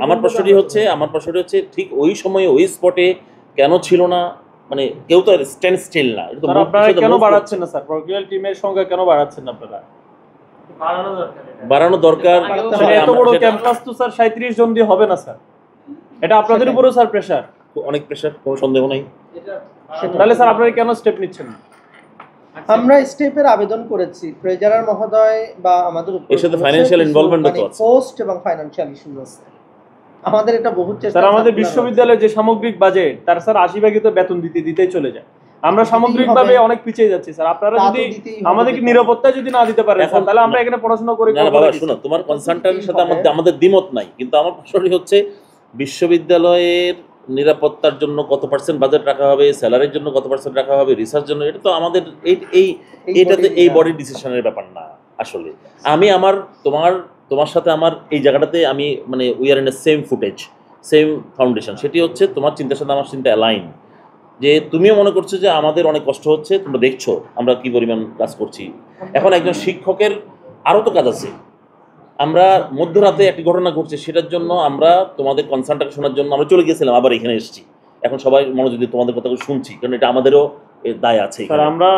আমার প্রশ্নটি হচ্ছে ঠিক ওই সময়ে ওই স্পটে কেন ছিল না, মানে কেউ তো স্ট্যান্ড স্টিল না, এটা তো আপনারা কেন বাড়াচ্ছেন না স্যার? প্রক্রিয়াল টিমের সংখ্যা কেন বাড়াচ্ছেন না আপনারা? বাড়ানো দরকার। এত বড় ক্যাম্পাস তো স্যার 37 জন দিয়ে হবে না স্যার, এটা আপনাদের উপরও স্যার প্রেসার, অনেক প্রেসার, কোনো সন্দেহ নাই। তাহলে স্যার আপনারা কেন স্টেপ নিচ্ছেন না? আমরা স্টেপের আবেদন করেছি, ট্রেজারার মহোদয় বা আমাদের এর সাথে ফাইনান্সিয়াল ইনভলভমেন্ট তো আছে, পোস্ট এবং ফাইনান্সিয়াল ইস্যুস আছে। আমাদের এটা বহু চেষ্টা, স্যার আমাদের বিশ্ববিদ্যালয়ের যে সামগ্রিক বাজেট তার স্যার 80% তো বেতন দিতেই চলে যায়, আমরা সামগ্রিকভাবে অনেক পিছিয়ে যাচ্ছি স্যার। আপনারা যদি আমাদেরকে নিরাপত্তা যদি না দিতে পারেন তাহলে আমরা এখানে পড়াশোনা করে না বাবা শোনো, তোমার কনসার্নটার সাথে আমাদের দ্বিমত নাই, কিন্তু আমার প্রশ্নটি হচ্ছে বিশ্ববিদ্যালয়ের নিরাপত্তার জন্য কত পার্সেন্ট বাজেট রাখা হবে, স্যালারির জন্য কত পার্সেন্ট রাখা হবে, রিসার্চ জন্য, এটা তো আমাদের এইটাতে এই বডি ডিসিশনের ব্যাপার না আসলে। আমি তোমার সাথে আমার এই জায়গাটাতে আমি মানে we are in a same footage, same foundation. সেটি হচ্ছে তোমার চিন্তার সাথে আমার চিন্তা অ্যালাইন, যে তুমিও মনে করছো যে আমাদের অনেক কষ্ট হচ্ছে, তোমরা দেখছো আমরা কি পরিমাণ কাজ করছি। এখন একজন শিক্ষকের আরও তো কাজ আছে। আমরা মধ্যরাতে একটি ঘটনা ঘটছে, সেটার জন্য আমরা তোমাদের কনসার্নটাকে শোনার জন্য আমরা চলে গিয়েছিলাম, আবার এখানে এসেছি। এখন সবাই মনোযোগ দিয়ে তোমাদের কথাগুলো শুনছি, কারণ এটা আমাদেরও দায় আছে। আমরা